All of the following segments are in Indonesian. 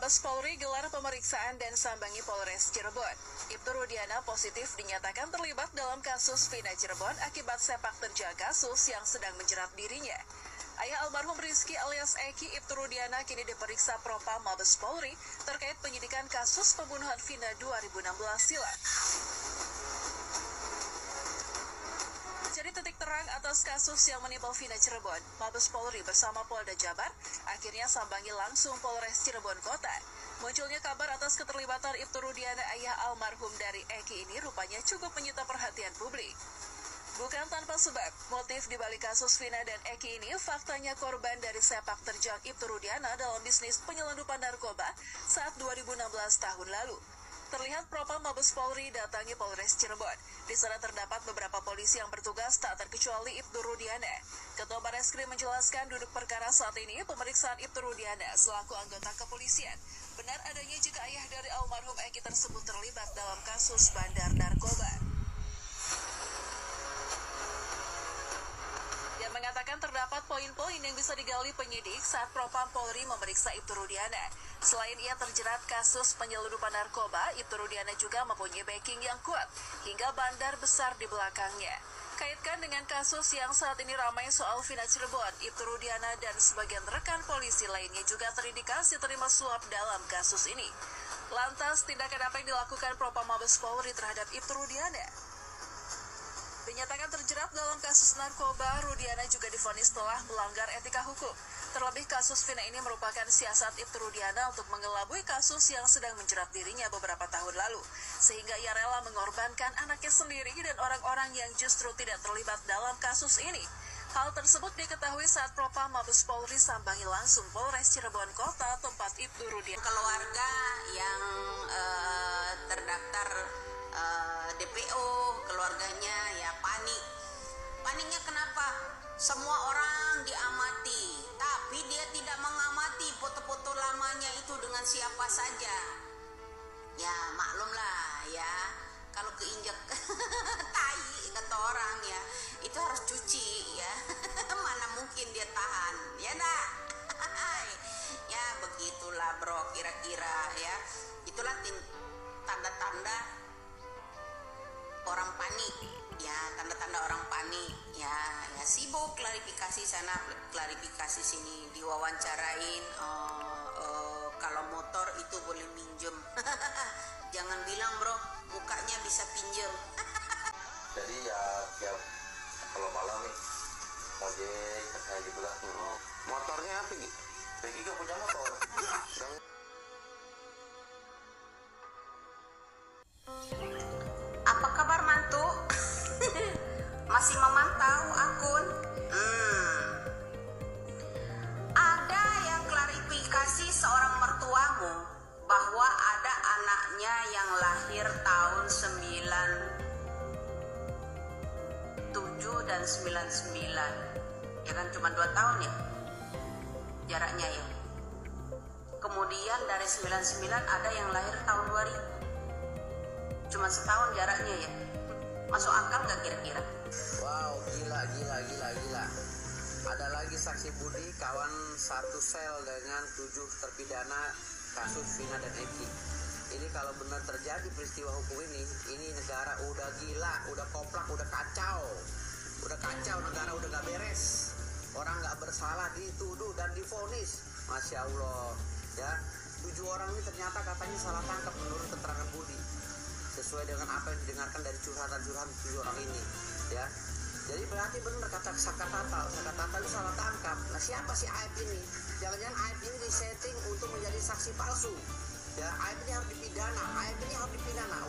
Mabes Polri gelar pemeriksaan dan sambangi Polres Cirebon. Ibtu Rudiana positif dinyatakan terlibat dalam kasus Vina Cirebon akibat sepak terjang kasus yang sedang menjerat dirinya. Ayah almarhum Rizky alias Eki, Ibtu Rudiana kini diperiksa Propam Mabes Polri terkait penyidikan kasus pembunuhan Vina 2016 silam. Jadi titik terang atas kasus yang menimpa Vina Cirebon, Mabes Polri bersama Polda Jabar akhirnya sambangi langsung Polres Cirebon Kota. Munculnya kabar atas keterlibatan Ibtu Rudiana, ayah almarhum dari Eki ini rupanya cukup menyita perhatian publik. Bukan tanpa sebab, motif dibalik kasus Vina dan Eki ini faktanya korban dari sepak terjang Ibtu Rudiana dalam bisnis penyelundupan narkoba saat 2016 tahun lalu. Terlihat Propam Mabes Polri datangi Polres Cirebon. Di sana terdapat beberapa polisi yang bertugas tak terkecuali Ibtu Rudiana. Ketua Bareskrim menjelaskan duduk perkara saat ini pemeriksaan Ibtu Rudiana selaku anggota kepolisian. Benar adanya jika ayah dari almarhum Eki tersebut terlibat dalam kasus bandar narkoba. Yang mengatakan terdapat poin-poin yang bisa digali penyidik saat Propam Polri memeriksa Ibtu Rudiana. Selain ia terjerat kasus penyelundupan narkoba, Ibtu Rudiana juga mempunyai backing yang kuat hingga bandar besar di belakangnya. Kaitkan dengan kasus yang saat ini ramai soal Vina Cirebon, Ibtu Rudiana dan sebagian rekan polisi lainnya juga terindikasi terima suap dalam kasus ini. Lantas, tindakan apa yang dilakukan Propam Mabes Polri terhadap Ibtu Rudiana? Dinyatakan terjerat dalam kasus narkoba, Rudiana juga divonis telah melanggar etika hukum. Terlebih kasus Vina ini merupakan siasat Ibtu Rudiana untuk mengelabui kasus yang sedang menjerat dirinya beberapa tahun lalu. Sehingga ia rela mengorbankan anaknya sendiri dan orang-orang yang justru tidak terlibat dalam kasus ini. Hal tersebut diketahui saat Propam Mabes Polri sambangi langsung Polres Cirebon Kota tempat Ibtu Rudiana. Keluarga yang terdaftar DPO, keluarganya ya panik. Paniknya kenapa? Semua orang diamati, tapi dia tidak mengamati foto-foto lamanya itu dengan siapa saja. Ya maklumlah ya, kalau keinjak tai kata orang ya, itu harus cuci ya. Mana mungkin dia tahan, ya dah. Ya begitulah bro, kira-kira ya. Itulah tanda-tanda orang panik ya, tanda-tanda orang panik ya sibuk klarifikasi sana klarifikasi sini, diwawancarain kalau motor itu boleh minjem. Jangan bilang bro mukanya bisa pinjem. Jadi ya kalau malam nih ojek kayak gitu lah. Motornya apa nih? Bagi gak punya motor. Apa kabar mantu? Masih memantau akun? Ada yang klarifikasi seorang mertuamu bahwa ada anaknya yang lahir tahun 97 dan 99. Ya kan cuma 2 tahun ya jaraknya ya. Kemudian dari 99 ada yang lahir tahun 2000. Cuma setahun jaraknya ya. Masuk akal nggak kira-kira? Wow, gila. Ada lagi saksi Budi, kawan satu sel dengan 7 terpidana kasus Vina dan Eki. Ini kalau benar terjadi peristiwa hukum ini negara udah gila, udah koplak, udah kacau negara udah nggak beres. Orang nggak bersalah dituduh dan divonis, masya Allah ya. 7 orang ini ternyata katanya salah tangkap menurut keterangan Budi. Sesuai dengan apa yang didengarkan dari curhatan-curhatan 7 orang ini ya. Jadi berarti benar kata Saka Tata itu salah tangkap. Nah siapa si Aib ini? Jangan-jangan Aib ini disetting untuk menjadi saksi palsu ya. Aib ini harus dipidana,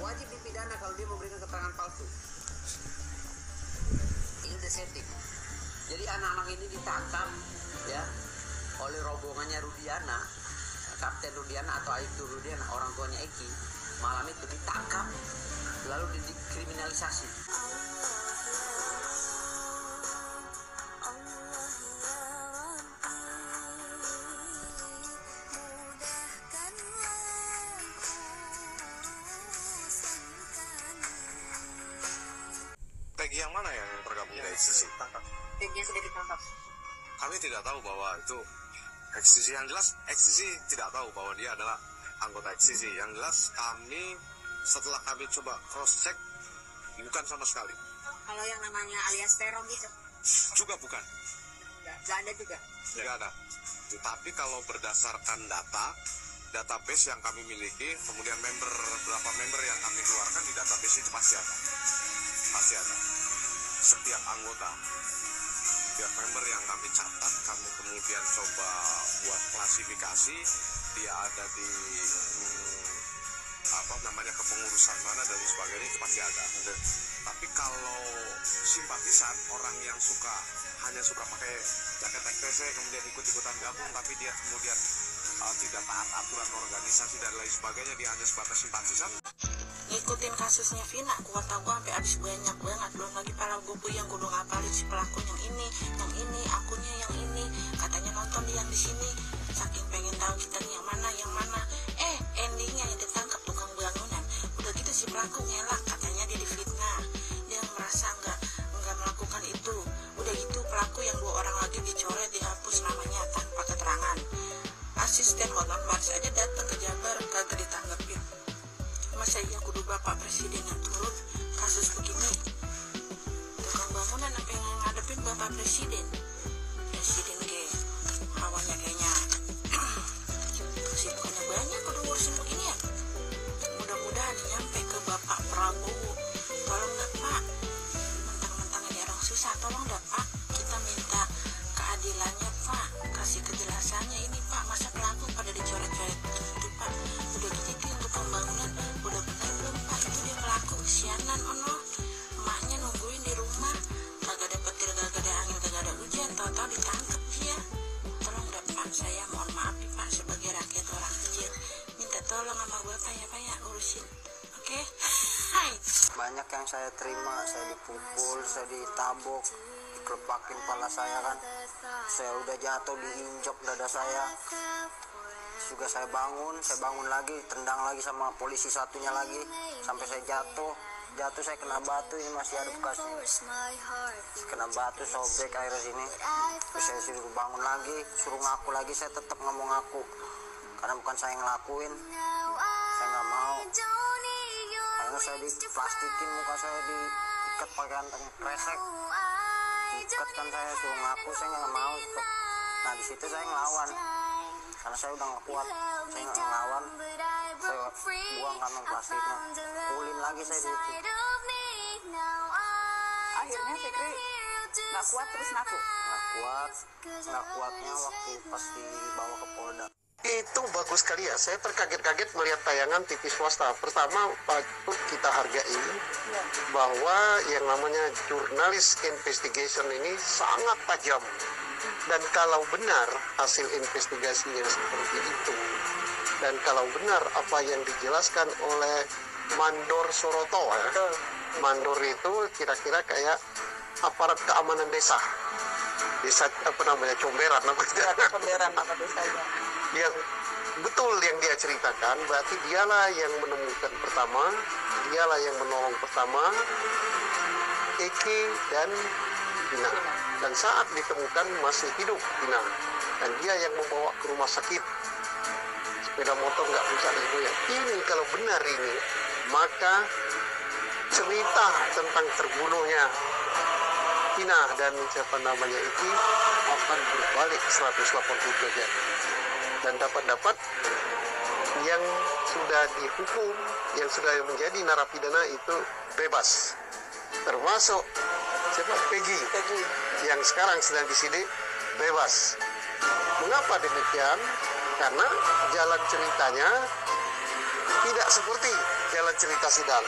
wajib dipidana kalau dia memberikan keterangan palsu. Ini disetting. Jadi anak-anak ini ditangkap ya oleh rombongannya Rudiana, Kapten Rudiana atau Aibtu Rudiana, orang tuanya Eki. Malam itu ditangkap lalu dikriminalisasi. Peggy yang mana yang tergabung dari sisi? Peggy sudah ditangkap. Kami tidak tahu bahwa itu XCC. Yang jelas XCC tidak tahu bahwa dia adalah anggota XCC. Yang jelas kami setelah kami coba cross check bukan sama sekali. Kalau yang namanya alias terong gitu? Juga bukan. Nggak ada juga? Nggak ada. Tapi kalau berdasarkan database yang kami miliki, kemudian berapa member yang kami keluarkan di database itu pasti ada. Pasti ada. Setiap anggota, setiap member yang kami catat, kami kemudian coba buat klasifikasi, dia ada di kepengurusan mana dan sebagainya, itu pasti ada. Tapi kalau simpatisan, orang yang hanya suka pakai jaket XTC kemudian ikut-ikutan gabung, tapi dia kemudian tidak taat aturan organisasi dan lain sebagainya, dia hanya sebatas simpatisan. Ngikutin kasusnya Vina, gua tahu sampai habis banyak banget. Belum lagi para gue yang kudu ngapalin si pelaku yang ini, akunnya yang ini, katanya nonton dia yang di sini, saking pengen tahu kita nih yang mana. Endingnya yang ditangkap tukang bangunan. Udah gitu si pelaku ngelak, katanya dia difitnah, dia merasa nggak melakukan itu. Udah gitu pelaku yang 2 orang lagi dicoret, dihapus namanya tanpa keterangan. Asisten Hotman Paris aja datang ke Jabar, kagak ditanggepin. Masa iya kudu Bapak Presiden yang turun kasus begini? Tukang bangunan apa yang ngadepin Bapak Presiden ge hawanya kayaknya kesibukannya banyak kudu ngurusin beginian. Mudah-mudahan nyampe ke Bapak Prabowo. Tolong dah Pak, mentang-mentang ini orang susah, tolong dah Pak, kita minta keadilannya Pak, kasih kejelasannya ini Pak, masa pelaku pada dicoret-coret gitu Pak. Udah gitu itu yang tukang bangunan udah benar belum Pak, itu dia pelaku kesianan ono, emaknya nungguin di rumah, kagak ada petir, kagak ada angin, kagak ada hujan, tahu-tahu ditangkap dia. Tolong dah Pak, saya mohon maaf nih Pak, sebagai rakyat orang kecil minta tolong sama Bapak ya Pak ya, urusin, oke? Hai. Banyak yang saya terima, saya dipukul, saya ditabok, dikelepakin kepala saya kan, saya udah jatuh, diinjak dada saya. Juga saya bangun lagi, tendang lagi sama polisi satunya lagi, sampai saya jatuh saya kena batu, ini masih ada bekasnya, kena batu sobek akhirnya sini. Terus saya suruh bangun lagi, suruh ngaku lagi, saya tetap nggak mau ngaku karena bukan saya yang ngelakuin, saya nggak mau. Akhirnya saya diplastikin, muka saya diikat pakai kantong kresek, diikat kan, saya suruh ngaku, saya nggak mau. Nah di situ saya ngelawan karena saya udah nggak kuat, saya nggak ngelawan, saya buang kantong plastiknya, pulin lagi saya di situ. Akhirnya Fikri nggak kuat terus ngaku. Nggak kuatnya waktu pas dibawa ke Polda. Itu bagus sekali ya, saya terkaget-kaget melihat tayangan TV swasta. Pertama, patut kita hargai bahwa yang namanya jurnalis investigation ini sangat tajam. Dan kalau benar hasil investigasinya seperti itu, dan kalau benar apa yang dijelaskan oleh Mandor Soroto ya, Mandor itu kira-kira kayak aparat keamanan desa Comberan nama desanya. Yang betul yang dia ceritakan, berarti dialah yang menemukan pertama, dialah yang menolong pertama Eki dan Vina, dan saat ditemukan masih hidup Vina, dan dia yang membawa ke rumah sakit, sepeda motor nggak bisa digoyang. Ini kalau benar ini, maka cerita tentang terbunuhnya Vina dan Eki akan berbalik 180 derajat, dan dapat yang sudah dihukum, yang sudah menjadi narapidana itu bebas, termasuk Peggy yang sekarang sedang disidik bebas. Mengapa demikian? Karena jalan ceritanya tidak seperti jalan cerita sidang.